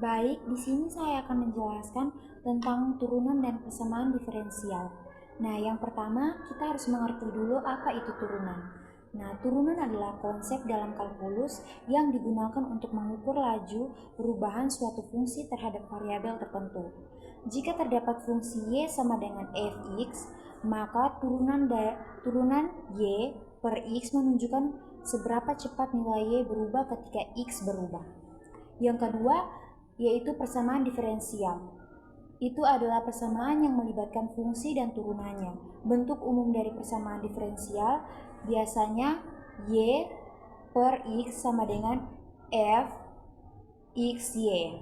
Baik, di sini saya akan menjelaskan tentang turunan dan persamaan diferensial. Nah, yang pertama kita harus mengerti dulu apa itu turunan. Nah, turunan adalah konsep dalam kalkulus yang digunakan untuk mengukur laju perubahan suatu fungsi terhadap variabel tertentu. Jika terdapat fungsi y sama dengan fx, maka turunan y per x menunjukkan seberapa cepat nilai y berubah ketika x berubah. Yang kedua, yaitu persamaan diferensial. Itu adalah persamaan yang melibatkan fungsi dan turunannya. Bentuk umum dari persamaan diferensial biasanya y per x sama dengan f x y.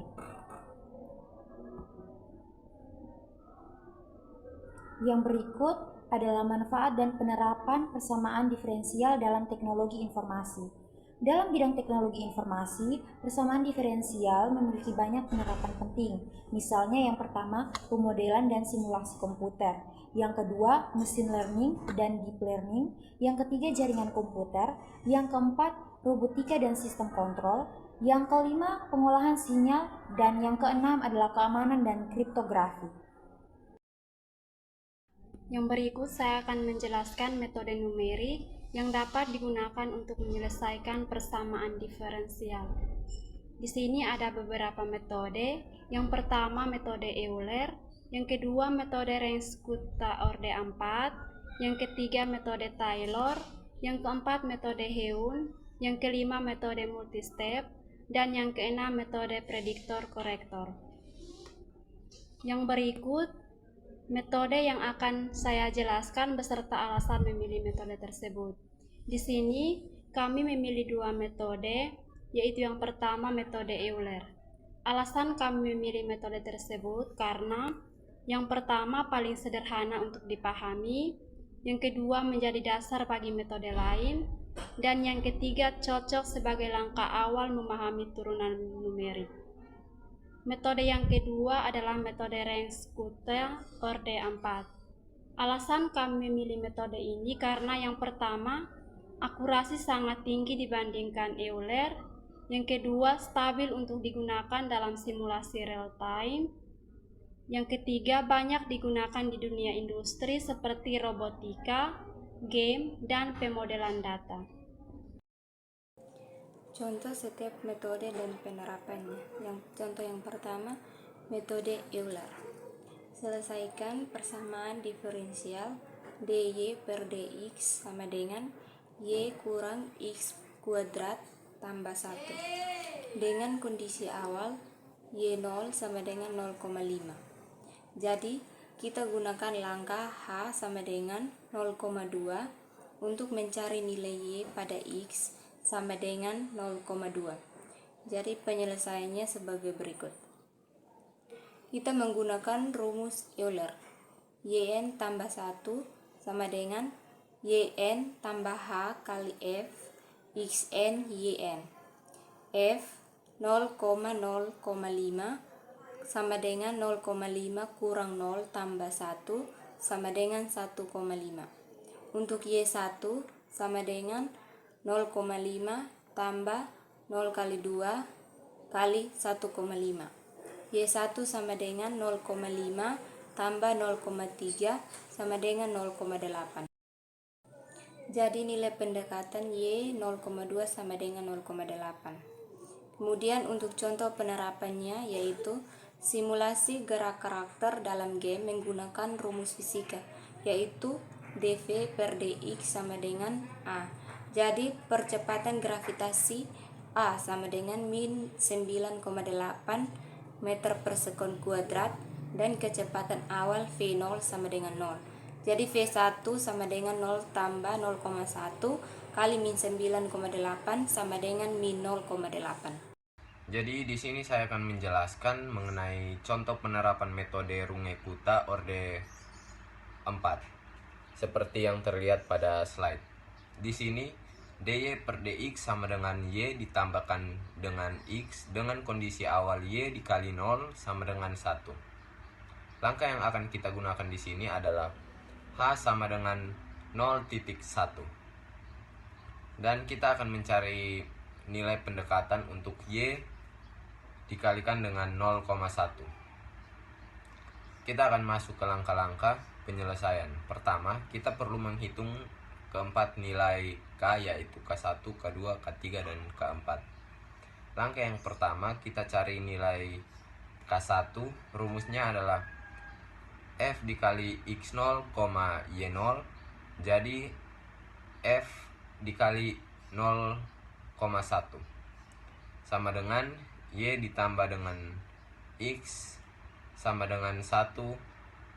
Yang berikut adalah manfaat dan penerapan persamaan diferensial dalam teknologi informasi. Dalam bidang teknologi informasi, persamaan diferensial memiliki banyak penerapan penting. Misalnya yang pertama, pemodelan dan simulasi komputer. Yang kedua, machine learning dan deep learning. Yang ketiga, jaringan komputer. Yang keempat, robotika dan sistem kontrol. Yang kelima, pengolahan sinyal. Dan yang keenam adalah keamanan dan kriptografi. Yang berikut saya akan menjelaskan metode numerik yang dapat digunakan untuk menyelesaikan persamaan diferensial. Di sini ada beberapa metode. Yang pertama metode Euler, yang kedua metode Renz-Kutta-Orde 4, yang ketiga metode Taylor, yang keempat metode Heun, yang kelima metode multistep, dan yang keenam metode prediktor-korektor. Yang berikut metode yang akan saya jelaskan beserta alasan memilih metode tersebut. Di sini kami memilih dua metode, yaitu yang pertama metode Euler. Alasan kami memilih metode tersebut karena yang pertama paling sederhana untuk dipahami, yang kedua menjadi dasar bagi metode lain, dan yang ketiga cocok sebagai langkah awal memahami turunan numerik. Metode yang kedua adalah metode Renz-Kutta-Orde 4. Alasan kami memilih metode ini karena yang pertama, akurasi sangat tinggi dibandingkan Euler. Yang kedua, stabil untuk digunakan dalam simulasi real time. Yang ketiga, banyak digunakan di dunia industri seperti robotika, game, dan pemodelan data. Contoh setiap metode dan penerapannya. Contoh yang pertama, metode Euler. Selesaikan persamaan diferensial dy per dx sama dengan y kurang x kuadrat tambah 1. Dengan kondisi awal y0 sama dengan 0,5. Jadi, kita gunakan langkah h sama dengan 0,2 untuk mencari nilai y pada x sama dengan 0,2. Jadi penyelesaiannya sebagai berikut. Kita menggunakan rumus Euler. Yn tambah 1 sama dengan Yn tambah H kali F Xn Yn. F 0,05 sama dengan 0,5 kurang 0 tambah 1 sama dengan 1,5. Untuk Y1 sama dengan 0,5 tambah 0 kali 2 kali 1,5. Y1 sama dengan 0,5 tambah 0,3 sama dengan 0,8. Jadi nilai pendekatan Y 0,2 sama dengan 0,8. Kemudian untuk contoh penerapannya yaitu simulasi gerak karakter dalam game menggunakan rumus fisika, yaitu dv per dx sama dengan A. Jadi percepatan gravitasi A sama dengan min 9,8 meter per sekon kuadrat dan kecepatan awal V0 sama dengan 0. Jadi V1 sama dengan 0 tambah 0,1 kali min 9,8 sama dengan min 0,8. Jadi di sini saya akan menjelaskan mengenai contoh penerapan metode Runge-Kutta-Orde 4 seperti yang terlihat pada slide. Di sini dy per dx sama dengan y ditambahkan dengan x dengan kondisi awal y dikali 0 sama dengan 1. Langkah yang akan kita gunakan di sini adalah h sama dengan 0,1. Dan kita akan mencari nilai pendekatan untuk y dikalikan dengan 0,1. Kita akan masuk ke langkah-langkah penyelesaian. Pertama, kita perlu menghitung keempat nilai K, yaitu K1, K2, K3, dan K4. Langkah yang pertama, kita cari nilai K1. Rumusnya adalah F dikali X0, Y0. Jadi F dikali 0,1 sama dengan Y ditambah dengan X sama dengan 1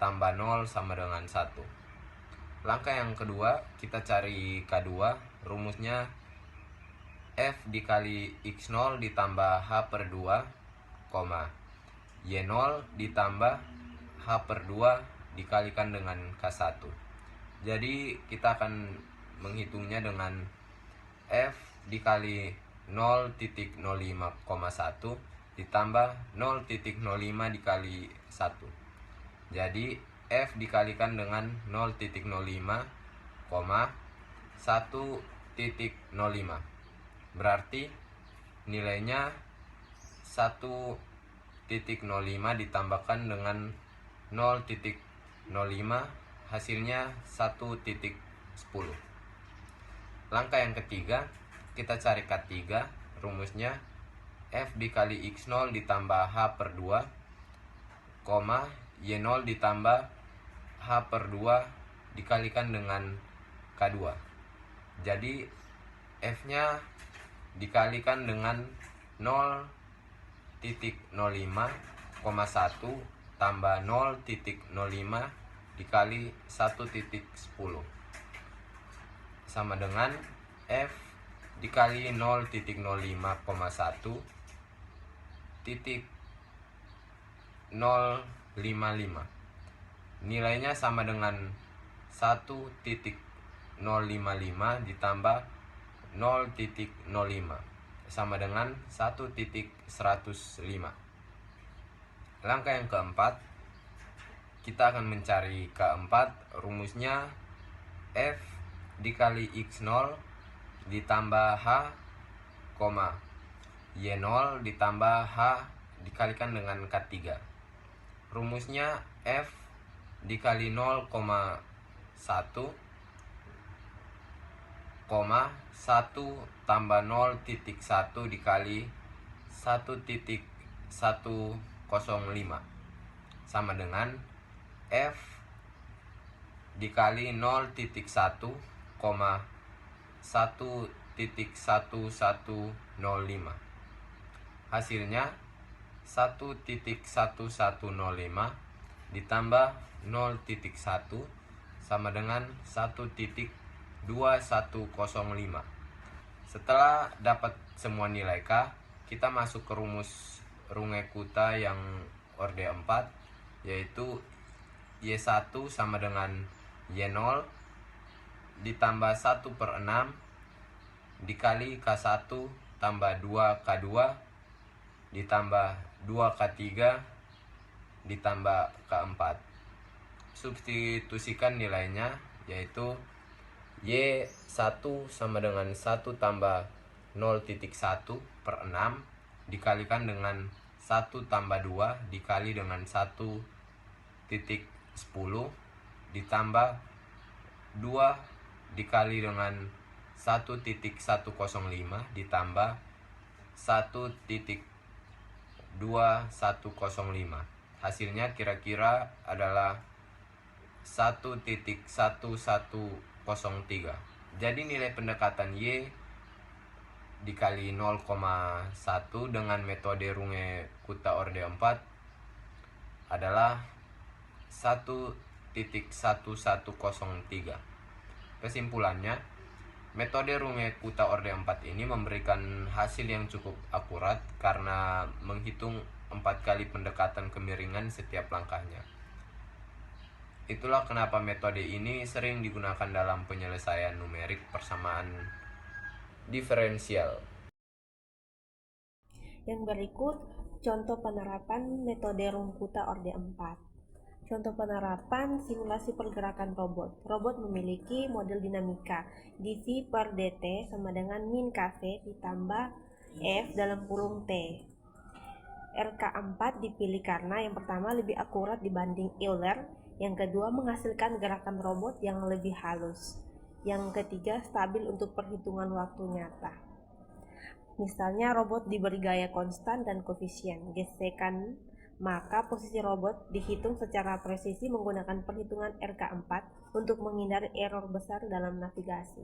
tambah 0 sama dengan 1. Langkah yang kedua, kita cari K2. Rumusnya F dikali X0 ditambah H per 2, Y0 ditambah H per 2 dikalikan dengan K1. Jadi kita akan menghitungnya dengan F dikali 0,05,1 ditambah 0,05 dikali 1. Jadi F dikalikan dengan 0,05, 1,05. Berarti nilainya 1,05 ditambahkan dengan 0,05, hasilnya 1,10. Langkah yang ketiga, kita cari K3. Rumusnya F dikali X0 ditambah H per 2, Y0 ditambah H per 2 dikalikan dengan K2. Jadi F-nya dikalikan dengan 0,05,1 tambah 0,05 dikali 1,10 sama dengan F dikali 0,05,1 titik 055. Nilainya sama dengan 1,055 ditambah 0,05 sama dengan 1,105. Langkah yang keempat, kita akan mencari K4. Rumusnya F dikali X0 ditambah H, Y0 ditambah H dikalikan dengan K3. Rumusnya F dikali 0,1, 1 tambah 0,1 dikali 1,105 sama dengan F dikali 0,1, 1,1105. Hasilnya 1,1105 ditambah 0,1 sama dengan 1,2105. Setelah dapat semua nilai K, kita masuk ke rumus Runge Kutha yang orde 4, yaitu Y1 sama dengan Y0 ditambah 1 per 6 dikali K1 tambah 2K2 ditambah 2K3 ditambah K4. Substitusikan nilainya, yaitu Y1 sama dengan 1 tambah 0,1 per 6 dikalikan dengan 1 tambah 2 dikali dengan 1,10 ditambah 2 dikali dengan 1,105 ditambah 1,2105. Hasilnya kira-kira adalah 1,1103. Jadi nilai pendekatan Y dikali 0,1 dengan metode Runge Kutha orde 4 adalah 1,1103. Kesimpulannya, metode Runge Kutha orde 4 ini memberikan hasil yang cukup akurat karena menghitung 4 kali pendekatan kemiringan setiap langkahnya. Itulah kenapa metode ini sering digunakan dalam penyelesaian numerik persamaan diferensial. Yang berikut contoh penerapan metode Runge Kutha orde 4. Contoh penerapan simulasi pergerakan robot. Robot memiliki model dinamika dV per dt sama dengan min kV ditambah F dalam kurung T. RK4 dipilih karena yang pertama lebih akurat dibanding Euler, yang kedua menghasilkan gerakan robot yang lebih halus, yang ketiga stabil untuk perhitungan waktu nyata. Misalnya robot diberi gaya konstan dan koefisien gesekan, maka posisi robot dihitung secara presisi menggunakan perhitungan RK4 untuk menghindari error besar dalam navigasi.